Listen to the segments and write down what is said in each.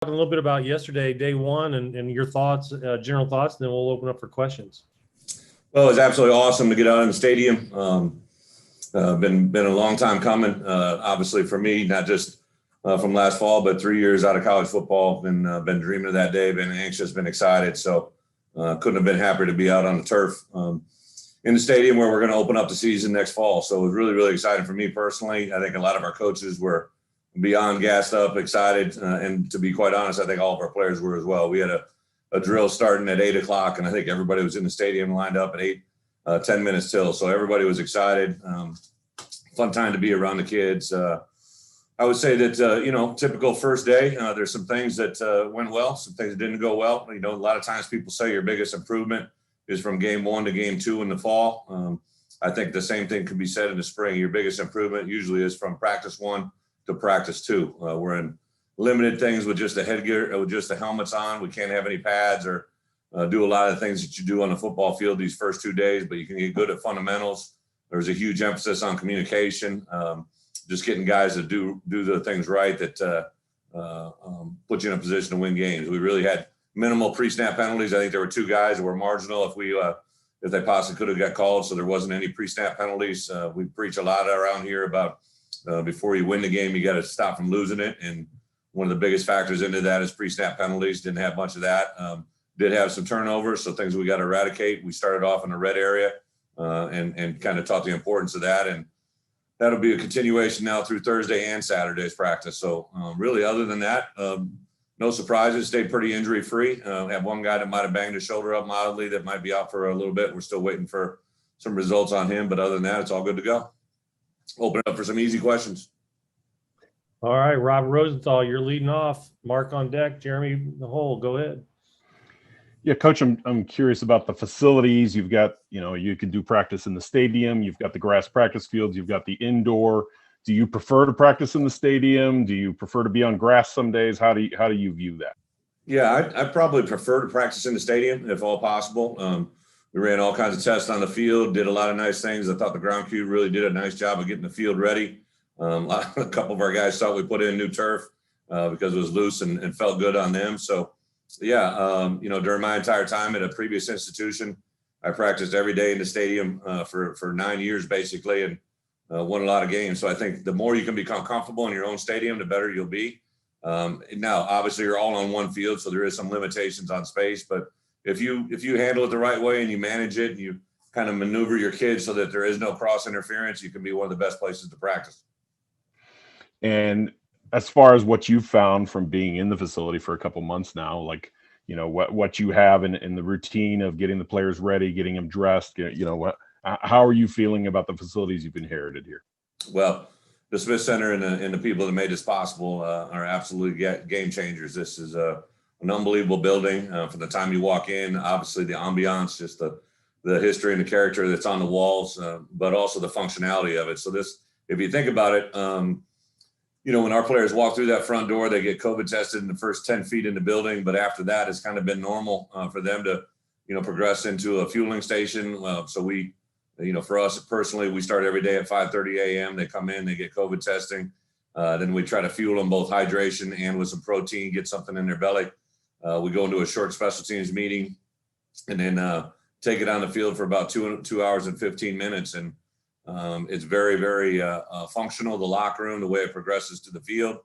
a little bit about yesterday, day one, and your thoughts, general thoughts, and then we'll open up for questions. Well, it was absolutely awesome to get out in the stadium. Been a long time coming, obviously for me, not just from last fall, but 3 years out of college football. Been dreaming of that day, been anxious, been excited. So couldn't have been happier to be out on the turf in the stadium where we're going to open up the season next fall. So it was really, really exciting for me personally. I think a lot of our coaches were beyond gassed up, excited. And to be quite honest, I think all of our players were as well. We had a drill starting at 8 o'clock, and I think everybody was in the stadium lined up at 10 minutes till. So everybody was excited. Fun time to be around the kids. I would say that, typical first day, there's some things that went well, some things that didn't go well. A lot of times people say your biggest improvement is from game 1 to game 2 in the fall. I think the same thing could be said in the spring. Your biggest improvement usually is from practice 1 to practice 2. We're in limited things with just the headgear, with just the helmets on. We can't have any pads or do a lot of the things that you do on the football field these first 2 days, but you can get good at fundamentals. There's a huge emphasis on communication, just getting guys to do the things right that put you in a position to win games. We really had minimal pre-snap penalties. I think there were 2 guys that were marginal if they possibly could have got called, so there wasn't any pre-snap penalties. We preach a lot around here about before you win the game, you got to stop from losing it, and one of the biggest factors into that is pre-snap penalties. Didn't have much of that. Did have some turnovers, so things we got to eradicate. We started off in the red area and kind of taught the importance of that, and that'll be a continuation now through Thursday and Saturday's practice. So really, other than that, no surprises. Stayed pretty injury-free. Had one guy that might have banged his shoulder up mildly that might be out for a little bit. We're still waiting for some results on him, but other than that, it's all good to go. Open it up for some easy questions. All right, Rob Rosenthal, you're leading off. Mark on deck. Jeremy the Hole, go ahead. Yeah, Coach, I'm curious about the facilities. You've got, you can do practice in the stadium. You've got the grass practice fields. You've got the indoor. Do you prefer to practice in the stadium? Do you prefer to be on grass some days? How do you view that? Yeah, I probably prefer to practice in the stadium if all possible. We ran all kinds of tests on the field, did a lot of nice things. I thought the ground crew really did a nice job of getting the field ready. A couple of our guys thought we put in new turf because it was loose and felt good on them. So, yeah, during my entire time at a previous institution, I practiced every day in the stadium for 9 years basically, and won a lot of games. So I think the more you can become comfortable in your own stadium, the better you'll be. Now, obviously, you're all on one field, so there is some limitations on space. But if you handle it the right way and you manage it and you kind of maneuver your kids so that there is no cross interference, you can be one of the best places to practice. And as far as what you've found from being in the facility for a couple months now, like, what you have in the routine of getting the players ready, getting them dressed, how are you feeling about the facilities you've inherited here? Well, the Smith Center and the people that made this possible are absolutely game changers. This is an unbelievable building. From the time you walk in, obviously the ambiance, just the history and the character that's on the walls, but also the functionality of it. So this, if you think about it, when our players walk through that front door, they get COVID tested in the first 10 feet in the building. But after that, it's kind of been normal for them to, progress into a fueling station. So we, for us personally, we start every day at 5:30 a.m. They come in, they get COVID testing. Then we try to fuel them both hydration and with some protein, get something in their belly. We go into a short special teams meeting and then take it on the field for about 2 hours and 15 minutes. And it's very, very functional. The locker room, the way it progresses to the field,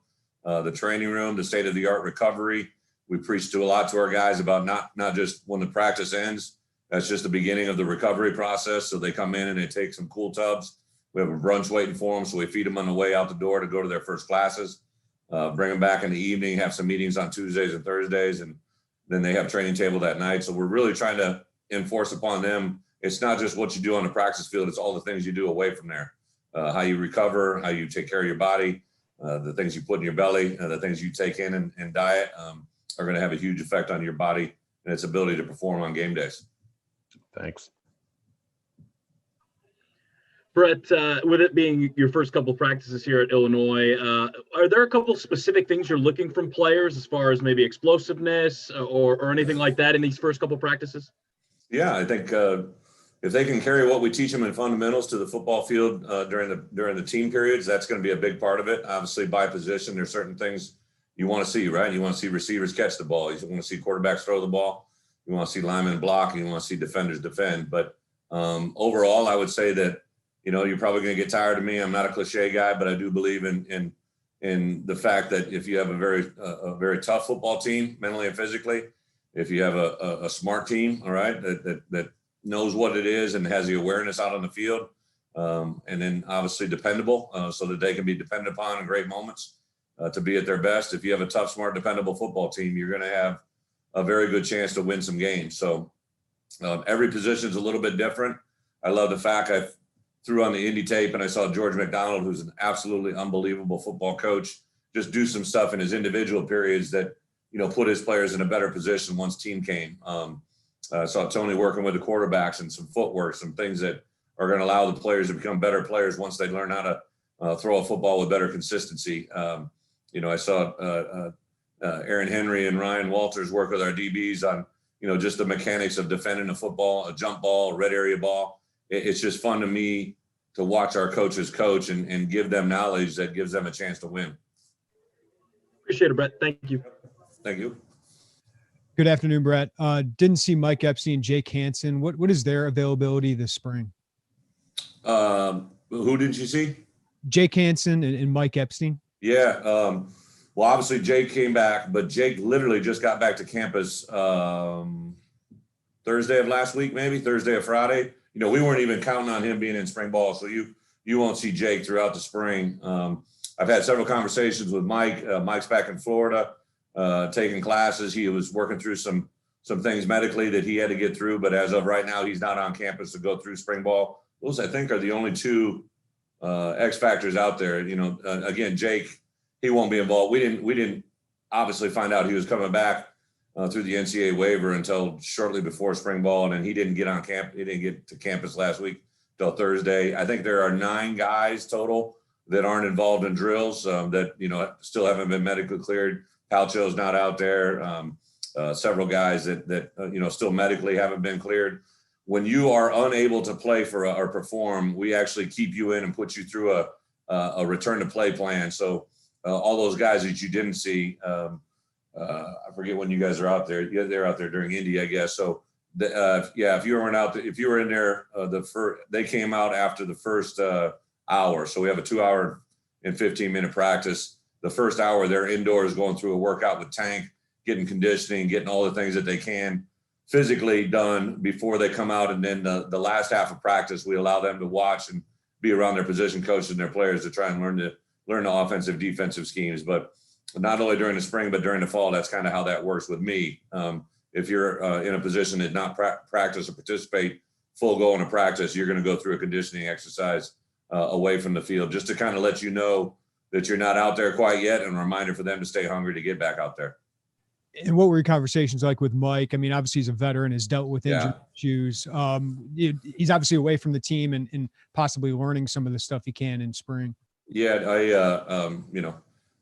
the training room, the state-of-the-art recovery. We preach a lot to our guys about not just when the practice ends. That's just the beginning of the recovery process. So they come in and they take some cool tubs. We have a brunch waiting for them, so we feed them on the way out the door to go to their first classes. Bring them back in the evening, have some meetings on Tuesdays and Thursdays, and then they have training table that night. So we're really trying to enforce upon them. It's not just what you do on the practice field. It's all the things you do away from there. How you recover, how you take care of your body, the things you put in your belly, the things you take in and diet are going to have a huge effect on your body and its ability to perform on game days. Thanks. Bret, with it being your first couple practices here at Illinois, are there a couple specific things you're looking from players as far as maybe explosiveness or anything like that in these first couple practices? Yeah, I think if they can carry what we teach them in fundamentals to the football field during the team periods, that's going to be a big part of it. Obviously, by position, there's certain things you want to see, right? You want to see receivers catch the ball. You want to see quarterbacks throw the ball. You want to see linemen block, and you want to see defenders defend. But overall, I would say that, you're probably going to get tired of me. I'm not a cliche guy, but I do believe in the fact that if you have a very tough football team, mentally and physically, if you have a smart team, all right, that knows what it is and has the awareness out on the field, and then obviously dependable, so that they can be depended upon in great moments to be at their best. If you have a tough, smart, dependable football team, you're going to have a very good chance to win some games. So every position is a little bit different. I love the fact I threw on the Indy tape and I saw George McDonald, who's an absolutely unbelievable football coach, just do some stuff in his individual periods that, put his players in a better position once team came. I saw Tony working with the quarterbacks and some footwork, some things that are going to allow the players to become better players once they learn how to throw a football with better consistency. I saw Aaron Henry and Ryan Walters work with our DBs on, just the mechanics of defending a football, a jump ball, a red area ball. It's just fun to me to watch our coaches coach and give them knowledge that gives them a chance to win. Appreciate it, Bret. Thank you. Thank you. Good afternoon, Bret. Didn't see Mike Epstein, Jake Hansen. What is their availability this spring? Who did you see? Jake Hansen and Mike Epstein. Yeah. Well, obviously Jake came back, but Jake literally just got back to campus Thursday of last week, maybe Thursday or Friday. We weren't even counting on him being in spring ball. So you won't see Jake throughout the spring. I've had several conversations with Mike. Mike's back in Florida, taking classes. He was working through some things medically that he had to get through, but as of right now, he's not on campus to go through spring ball. Those, I think, are the only two X factors out there. Again, Jake, he won't be involved. We didn't obviously find out he was coming back through the NCAA waiver until shortly before spring ball, and then he didn't get on camp. He didn't get to campus last week till Thursday. I think there are 9 guys total that aren't involved in drills that still haven't been medically cleared. Palcho's not out there. Several guys that still medically haven't been cleared. When you are unable to play or perform, we actually keep you in and put you through a return to play plan. So all those guys that you didn't see, I forget when you guys are out there. Yeah, they're out there during Indy, I guess. So if you weren't out there, if you were in there, they came out after the first hour. So we have a 2-hour and 15-minute practice. The first hour, they're indoors going through a workout with Tank, getting conditioning, getting all the things that they can physically done before they come out. And then the last half of practice, we allow them to watch and be around their position coaches and their players to try and learn the offensive, defensive schemes. But not only during the spring, but during the fall, that's kind of how that works with me. If you're in a position to not practice or participate full go into practice, you're going to go through a conditioning exercise away from the field, just to kind of let you know that you're not out there quite yet, and a reminder for them to stay hungry to get back out there. And what were your conversations like with Mike? I mean, obviously he's a veteran, has dealt with injury issues. He's obviously away from the team and possibly learning some of the stuff he can in spring. Yeah,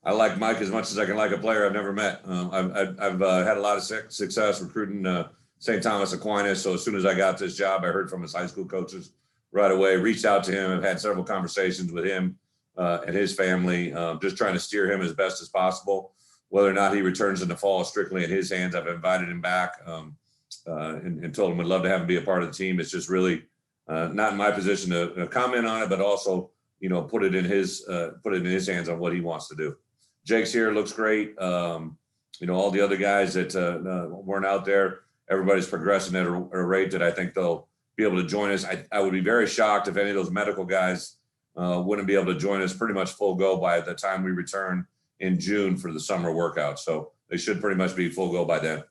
I like Mike as much as I can like a player I've never met. I've had a lot of success recruiting St. Thomas Aquinas. So as soon as I got this job, I heard from his high school coaches right away, reached out to him. I've had several conversations with him and his family, just trying to steer him as best as possible. Whether or not he returns in the fall is strictly in his hands. I've invited him back and told him we'd love to have him be a part of the team. It's just really not in my position to comment on it, but also, put it in his hands on what he wants to do. Jake's here, looks great. All the other guys that weren't out there, everybody's progressing at a rate that I think they'll be able to join us. I would be very shocked if any of those medical guys wouldn't be able to join us pretty much full go by the time we return in June for the summer workout. So they should pretty much be full go by then.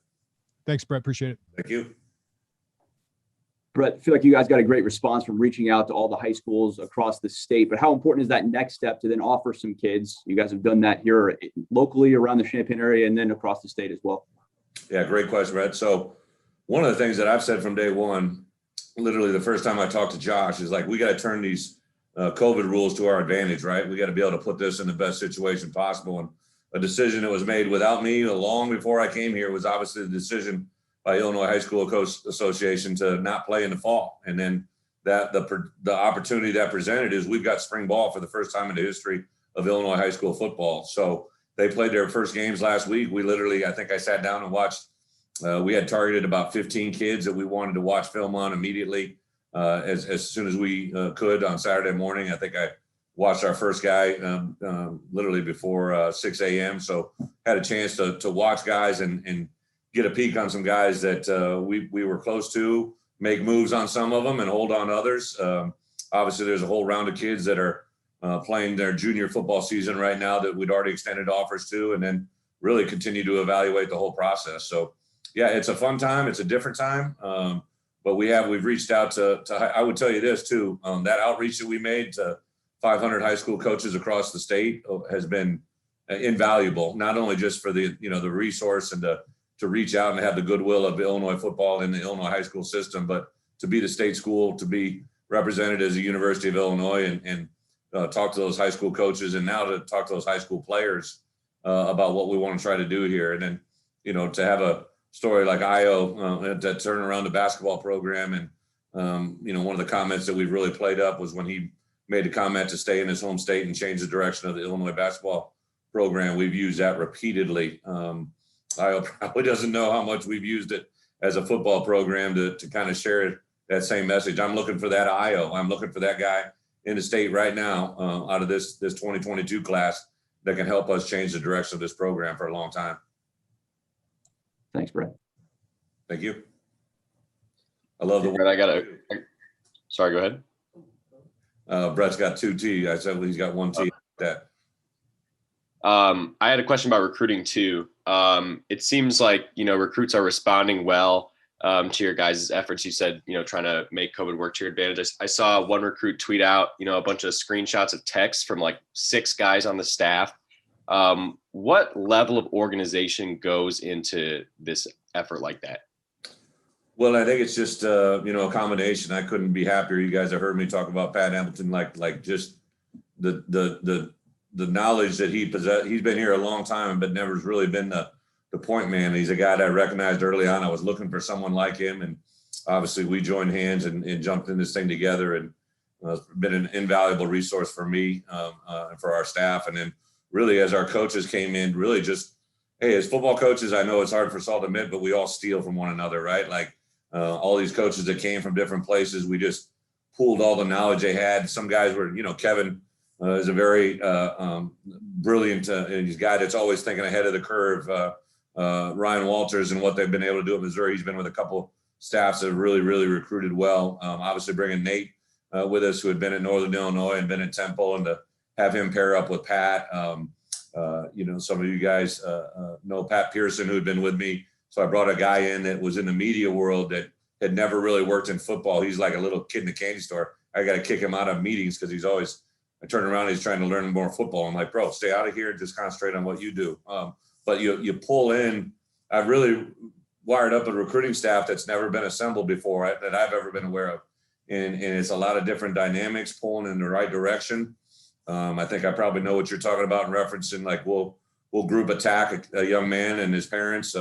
Thanks, Bret. Appreciate it. Thank you. Bret, I feel like you guys got a great response from reaching out to all the high schools across the state, but how important is that next step to then offer some kids? You guys have done that here locally around the Champaign area and then across the state as well. Yeah, great question, Bret. So one of the things that I've said from day one, literally the first time I talked to Josh, is like, we got to turn these COVID rules to our advantage, right? We got to be able to put this in the best situation possible. And a decision that was made without me long before I came here was obviously the decision by Illinois High School Coach Association to not play in the fall. And then the opportunity that presented is we've got spring ball for the first time in the history of Illinois high school football. So they played their first games last week. We literally, I think I sat down and watched. We had targeted about 15 kids that we wanted to watch film on immediately as soon as we could on Saturday morning. I think I watched our first guy literally before 6 a.m. So had a chance to watch guys and get a peek on some guys that we were close to, make moves on some of them and hold on others. Obviously, there's a whole round of kids that are playing their junior football season right now that we'd already extended offers to, and then really continue to evaluate the whole process. So, yeah, it's a fun time. It's a different time. But we've reached out to I would tell you this too, that outreach that we made to 500 high school coaches across the state has been invaluable, not only just for the resource and to reach out and have the goodwill of Illinois football in the Illinois high school system, but to be the state school, to be represented as the University of Illinois and talk to those high school coaches, and now to talk to those high school players about what we want to try to do here. And then, to have a story like Io to turn around the basketball program. And, one of the comments that we've really played up was when he made a comment to stay in his home state and change the direction of the Illinois basketball program. We've used that repeatedly. Io probably doesn't know how much we've used it as a football program to kind of share that same message. I'm looking for that Io. I'm looking for that guy in the state right now out of this 2022 class that can help us change the direction of this program for a long time. Thanks, Bret. Thank you. I love the Bret, sorry, go ahead. Brett's got 2 T. I said he's got 1 T. That. I had a question about recruiting too. It seems like, recruits are responding well to your guys' efforts. You said, trying to make COVID work to your advantage. I saw one recruit tweet out, a bunch of screenshots of texts from like 6 guys on the staff. What level of organization goes into this effort like that? Well, I think it's just, a combination. I couldn't be happier. You guys have heard me talk about Pat Hamilton, like just the knowledge that he possessed. He's been here a long time, but never has really been the point man. He's a guy that I recognized early on. I was looking for someone like him, and obviously we joined hands and jumped in this thing together, and it's been an invaluable resource for me and for our staff. And then really, as our coaches came in, really just, hey, as football coaches, I know it's hard for us all to admit, but we all steal from one another, right? Like all these coaches that came from different places, we just pooled all the knowledge they had. Some guys were, Kevin is a very brilliant he's a guy that's always thinking ahead of the curve. Ryan Walters and what they've been able to do at Missouri. He's been with a couple staffs that have really, really recruited well. Obviously bringing Nate with us, who had been at Northern Illinois and been at Temple, and to have him pair up with Pat. Some of you guys know Pat Pearson, who had been with me. So I brought a guy in that was in the media world that had never really worked in football. He's like a little kid in a candy store. I got to kick him out of meetings because I turn around, he's trying to learn more football. I'm like, bro, stay out of here and just concentrate on what you do. But you pull in, I've really wired up a recruiting staff that's never been assembled before that I've ever been aware of. And it's a lot of different dynamics pulling in the right direction. I think I probably know what you're talking about in referencing, like we'll group attack a young man and his parents.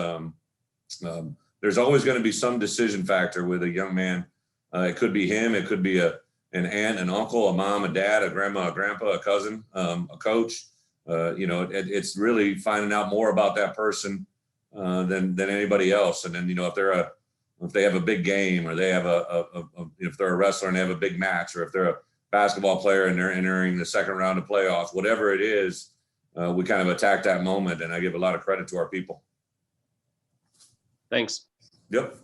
There's always going to be some decision factor with a young man. It could be him. It could be an aunt, an uncle, a mom, a dad, a grandma, a grandpa, a cousin, a coach. It's really finding out more about that person than anybody else. And then, if they have a big game, or they have if they're a wrestler and they have a big match, or if they're a basketball player and they're entering the second round of playoffs, whatever it is, we kind of attack that moment. And I give a lot of credit to our people. Thanks. Yep.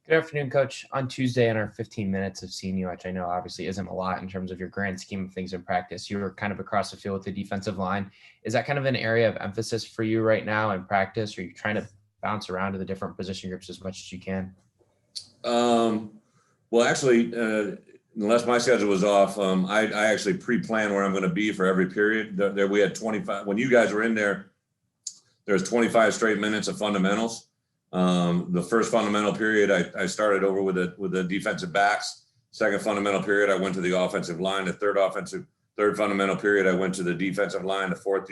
Good afternoon, Coach. On Tuesday, in our 15 minutes of seeing you, which I know obviously isn't a lot in terms of your grand scheme of things in practice, you were kind of across the field with the defensive line. Is that kind of an area of emphasis for you right now in practice? Or are you trying to bounce around to the different position groups as much as you can? Well, actually, unless my schedule was off, I actually pre-planned where I'm going to be for every period. There we had 25. When you guys were in there, there's 25 straight minutes of fundamentals. The first fundamental period, I started over with the defensive backs. Second fundamental period, I went to the offensive line. The third fundamental period, I went to the defensive line. The fourth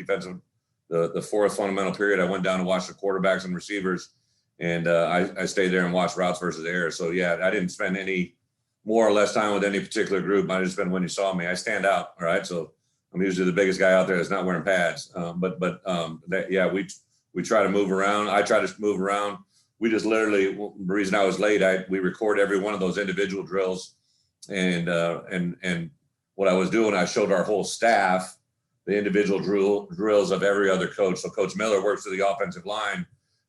fundamental period, I went down to watch the quarterbacks and receivers, and I stayed there and watched routes versus air. So yeah, I didn't spend any more or less time with any particular group. I just spent when you saw me. I stand out, all right. So I'm usually the biggest guy out there that's not wearing pads. We try to move around. I try to move around. We just literally, the reason I was late, we record every one of those individual drills. And what I was doing, I showed our whole staff the individual drills of every other coach. So Coach Miller works with the offensive line,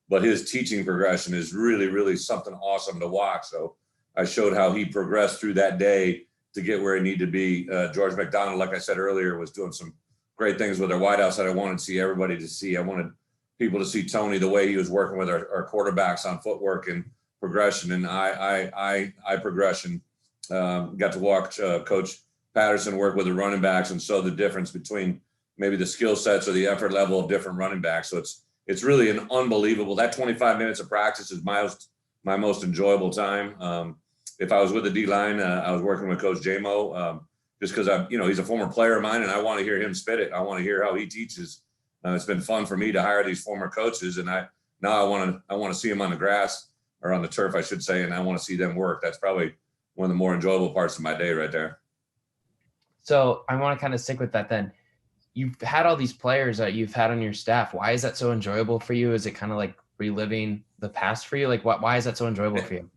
but his teaching progression is really, really something awesome to watch. So I showed how he progressed through that day to get where he needed to be. George McDonald, like I said earlier, was doing some great things with our wideouts that I wanted to see everybody to see. I wanted people to see Tony, the way he was working with our quarterbacks on footwork and progression and eye progression. Got to watch Coach Patterson work with the running backs and saw the difference between maybe the skill sets or the effort level of different running backs. So it's really an unbelievable, that 25 minutes of practice is my most enjoyable time. If I was with the D-line, I was working with Coach J-Mo, just because he's a former player of mine and I want to hear him spit it. I want to hear how he teaches. It's been fun for me to hire these former coaches, and I want to see them on the grass or on the turf, I should say, and I want to see them work. That's probably one of the more enjoyable parts of my day right there. So I want to kind of stick with that then. You've had all these players that you've had on your staff. Why is that so enjoyable for you? Is it kind of like reliving the past for you? Like why is that so enjoyable for you?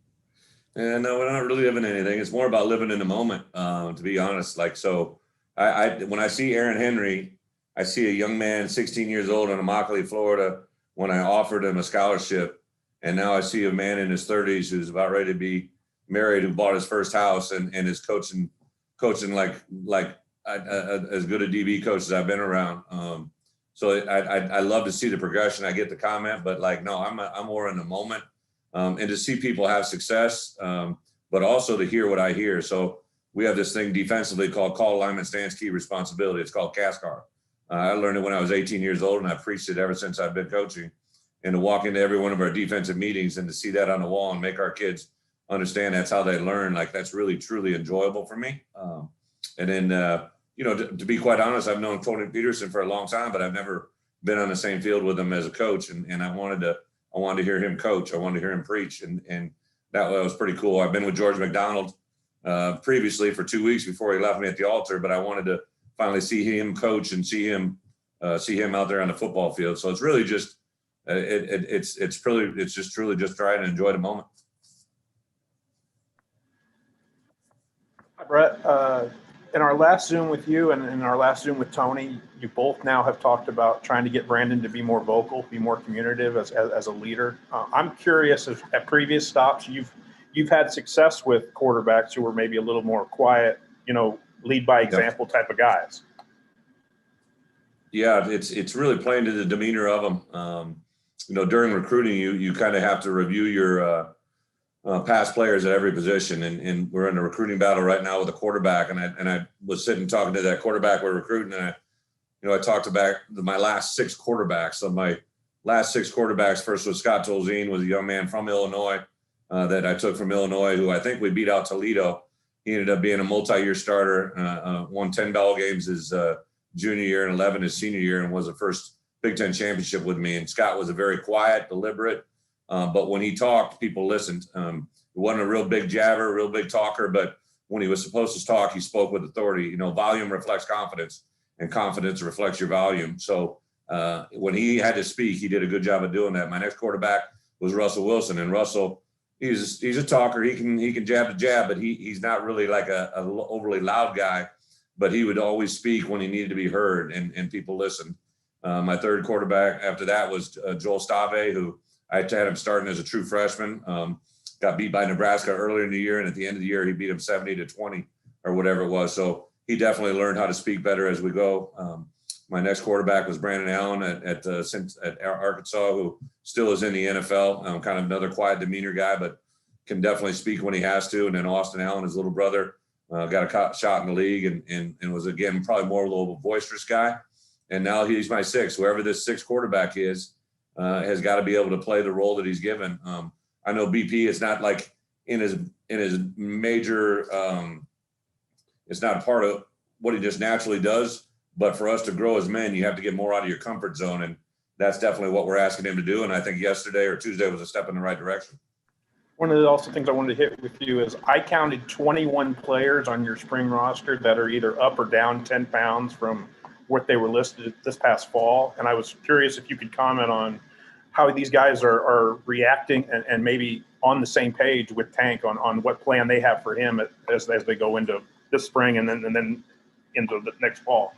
And no, we're not really living anything. It's more about living in the moment, to be honest. Like, so when I see Aaron Henry, I see a young man, 16 years old in Immokalee, Florida, when I offered him a scholarship. And now I see a man in his 30s who's about ready to be married, who bought his first house and is coaching like as good a DB coach as I've been around. So I love to see the progression. I get the comment, but no, I'm more in the moment, and to see people have success, but also to hear what I hear. So we have this thing defensively called call alignment stance key responsibility. It's called CASCAR. I learned it when I was 18 years old, and I've preached it ever since I've been coaching. And to walk into every one of our defensive meetings and to see that on the wall and make our kids understand that's how they learn, that's really, truly enjoyable for me. And then, to be quite honest, I've known Tony Peterson for a long time, but I've never been on the same field with him as a coach. And I wanted to hear him coach. I wanted to hear him preach. And that was pretty cool. I've been with George McDonald previously for 2 weeks before he left me at the altar, but I wanted to finally see him coach and see him out there on the football field. So it's really just, it's just truly just trying to enjoy the moment. Hi, Bret. In our last Zoom with you and in our last Zoom with Tony, you both now have talked about trying to get Brandon to be more vocal, be more communicative as a leader. I'm curious if at previous stops you've had success with quarterbacks who were maybe a little more quiet, lead by example type of guys. Yeah, it's really playing to the demeanor of them. During recruiting, you kind of have to review your past players at every position, and we're in a recruiting battle right now with a quarterback. And I was sitting talking to that quarterback we're recruiting, and I talked about my last 6 quarterbacks. So my last 6 quarterbacks, first was Scott Tolzien, was a young man from Illinois that I took from Illinois, who I think we beat out Toledo. He ended up being a multi-year starter, won 10 ball games his junior year and 11 his senior year, and was the first Big Ten championship with me. And Scott was a very quiet, deliberate, but when he talked, people listened. He wasn't a real big jabber, real big talker, but when he was supposed to talk, he spoke with authority. Volume reflects confidence, and confidence reflects your volume. So when he had to speak, he did a good job of doing that. My next quarterback was Russell Wilson, and Russell, he's a talker. He can jab the jab, but he's not really like a overly loud guy. But he would always speak when he needed to be heard, and people listened. My third quarterback after that was Joel Stave, who I had him starting as a true freshman. Got beat by Nebraska earlier in the year, and at the end of the year, he beat him 70-20 or whatever it was. So he definitely learned how to speak better as we go. My next quarterback was Brandon Allen at Arkansas, who still is in the NFL. Kind of another quiet demeanor guy, but can definitely speak when he has to. And then Austin Allen, his little brother, got a shot in the league and was, again, probably more of a boisterous guy. And now he's my 6th. Whoever this 6th quarterback is has got to be able to play the role that he's given. I know BP is not like in his major. It's not part of what he just naturally does. But for us to grow as men, you have to get more out of your comfort zone, and that's definitely what we're asking him to do. And I think yesterday or Tuesday was a step in the right direction. One of the also things I wanted to hit with you is I counted 21 players on your spring roster that are either up or down 10 pounds from what they were listed this past fall. And I was curious if you could comment on how these guys are reacting and maybe on the same page with Tank on what plan they have for him as they go into this spring and then into the next fall.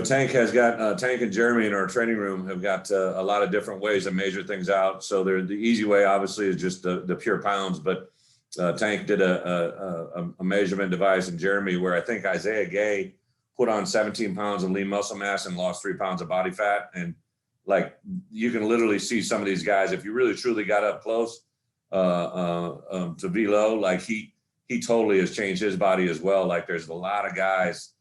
Tank has got Tank and Jeremy in our training room have got a lot of different ways to measure things out. So the easy way, obviously, is just the pure pounds. But Tank did a measurement device in Jeremy where I think Isaiah Gay put on 17 pounds of lean muscle mass and lost 3 pounds of body fat. And like you can literally see some of these guys, if you really truly got up close to Velo, like he totally has changed his body as well. Like there's a lot of guys.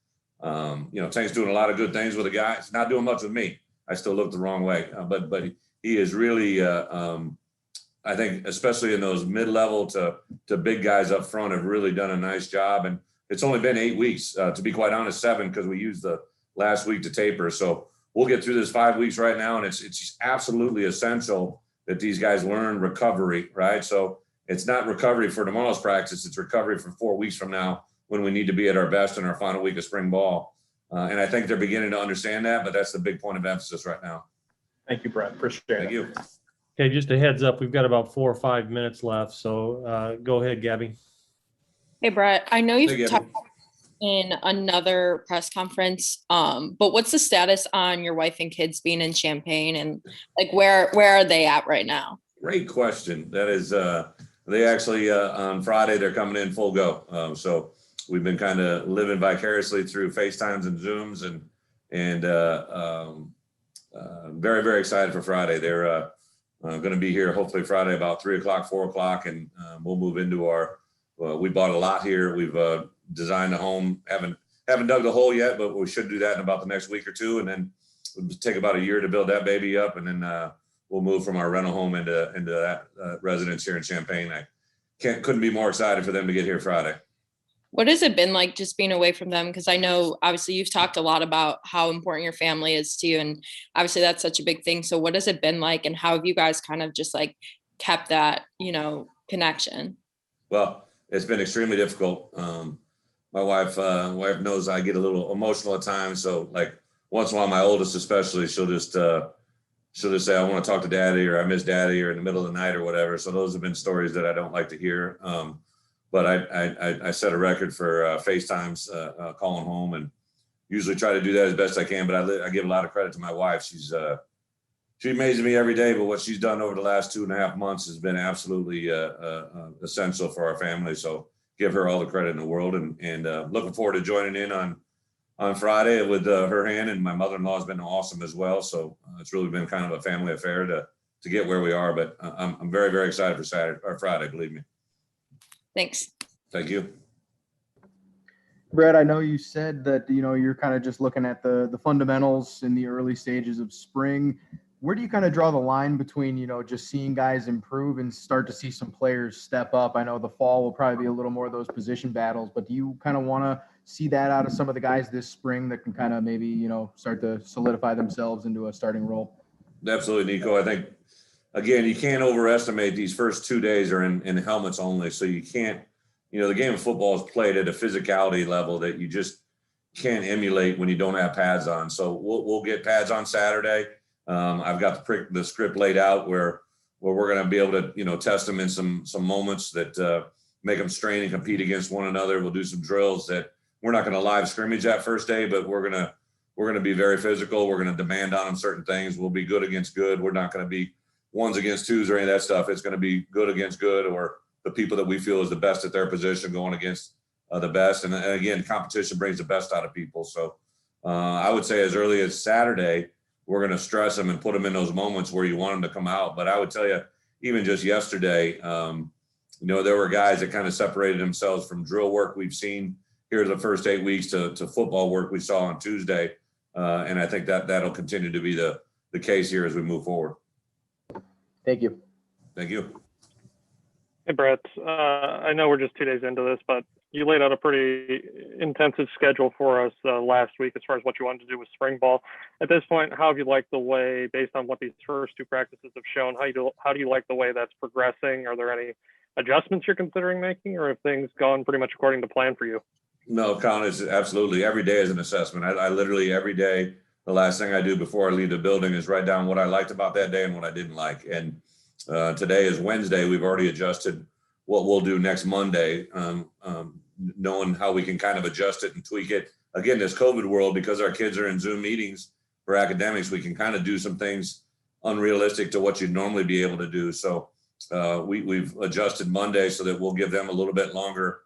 Tank's doing a lot of good things with the guys. Not doing much with me. I still look the wrong way, but he is really. I think, especially in those mid-level to big guys up front, have really done a nice job. And it's only been 8 weeks, to be quite honest, 7 because we used the last week to taper. So we'll get through this 5 weeks right now, and it's absolutely essential that these guys learn recovery, right? So it's not recovery for tomorrow's practice; it's recovery for 4 weeks from now, when we need to be at our best in our final week of spring ball. And I think they're beginning to understand that, but that's the big point of emphasis right now. Thank you, Bret. Appreciate it. Thank you. Okay, just a heads up, we've got about 4 or 5 minutes left. So go ahead, Gabby. Hey, Bret, I know Hey, you've Gabby. talked in another press conference, but what's the status on your wife and kids being in Champaign, and like where are they at right now? Great question. That is, they actually on Friday they're coming in full go. So we've been kind of living vicariously through FaceTimes and Zooms, and very, very excited for Friday. They're going to be here hopefully Friday about 3 o'clock, 4 o'clock, and we'll move into our. We bought a lot here. We've designed a home. Haven't dug the hole yet, but we should do that in about the next week or two, and then it'll take about a year to build that baby up, and then we'll move from our rental home into that residence here in Champaign. I couldn't be more excited for them to get here Friday. What has it been like just being away from them? Because I know obviously you've talked a lot about how important your family is to you, and obviously that's such a big thing. So what has it been like, and how have you guys kind of just like kept that, connection? Well, it's been extremely difficult. My wife knows I get a little emotional at times. So like once in a while, my oldest especially, she'll just say, I want to talk to daddy, or I miss daddy, or in the middle of the night or whatever. So those have been stories that I don't like to hear. But I set a record for FaceTimes calling home, and usually try to do that as best I can. But I give a lot of credit to my wife. She amazes me every day, but what she's done over the last 2.5 months has been absolutely essential for our family. So give her all the credit in the world, and looking forward to joining in on Friday with her hand. And my mother-in-law has been awesome as well. So it's really been kind of a family affair to get where we are. But I'm very, very excited for Saturday or Friday, believe me. Thanks. Thank you. Bret, I know you said that, you're kind of just looking at the fundamentals in the early stages of spring. Where do you kind of draw the line between, just seeing guys improve and start to see some players step up? I know the fall will probably be a little more of those position battles, but do you kind of want to see that out of some of the guys this spring that can kind of maybe, start to solidify themselves into a starting role? Absolutely, Nico. I think, again, you can't overestimate these first 2 days are in helmets only. So you can't, the game of football is played at a physicality level that you just can't emulate when you don't have pads on. So we'll get pads on Saturday. I've got the script laid out where we're going to be able to, test them in some moments that make them strain and compete against one another. We'll do some drills that we're not going to live scrimmage that first day, but we're going to be very physical. We're going to demand on them certain things. We'll be good against good. We're not going to be ones against twos or any of that stuff. It's going to be good against good, or the people that we feel is the best at their position going against the best. And again, competition brings the best out of people. So I would say as early as Saturday, we're going to stress them and put them in those moments where you want them to come out. But I would tell you, even just yesterday, there were guys that kind of separated themselves from drill work we've seen here the first 8 weeks to football work we saw on Tuesday. And I think that'll continue to be the case here as we move forward. Thank you. Thank you. Hey, Bret. I know we're just 2 days into this, but you laid out a pretty intensive schedule for us last week as far as what you wanted to do with spring ball. At this point, how have you liked the way, based on what these first 2 practices have shown, how do you like the way that's progressing? Are there any adjustments you're considering making, or have things gone pretty much according to plan for you? No, Colin, it's absolutely every day is an assessment. I literally every day, the last thing I do before I leave the building is write down what I liked about that day and what I didn't like. And today is Wednesday. We've already adjusted what we'll do next Monday, knowing how we can kind of adjust it and tweak it. Again, this COVID world, because our kids are in Zoom meetings for academics, we can kind of do some things unrealistic to what you'd normally be able to do. So we've adjusted Monday so that we'll give them a little bit longer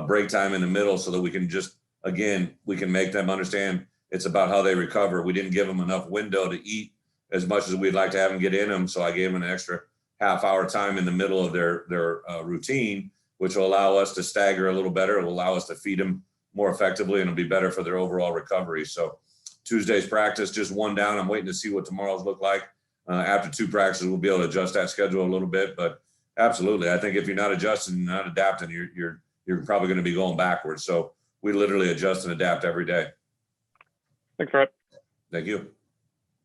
break time in the middle so that we can just, again, we can make them understand it's about how they recover. We didn't give them enough window to eat as much as we'd like to have them get in them. So I gave them an extra half-hour time in the middle of their routine, which will allow us to stagger a little better. It will allow us to feed them more effectively, and it'll be better for their overall recovery. So Tuesday's practice, just one down. I'm waiting to see what tomorrow's look like. After 2 practices, we'll be able to adjust that schedule a little bit. But absolutely, I think if you're not adjusting and not adapting, you're probably going to be going backwards. So we literally adjust and adapt every day. Thanks, Brett. Thank you.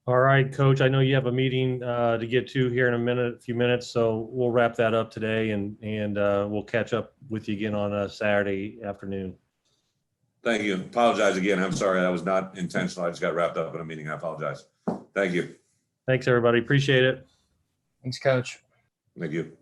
All right, Coach, I know you have a meeting to get to here in a few minutes, so we'll wrap that up today, and we'll catch up with you again on a Saturday afternoon. Thank you. Apologize again. I'm sorry. That was not intentional. I just got wrapped up in a meeting. I apologize. Thank you. Thanks, everybody. Appreciate it. Thanks, Coach. Thank you.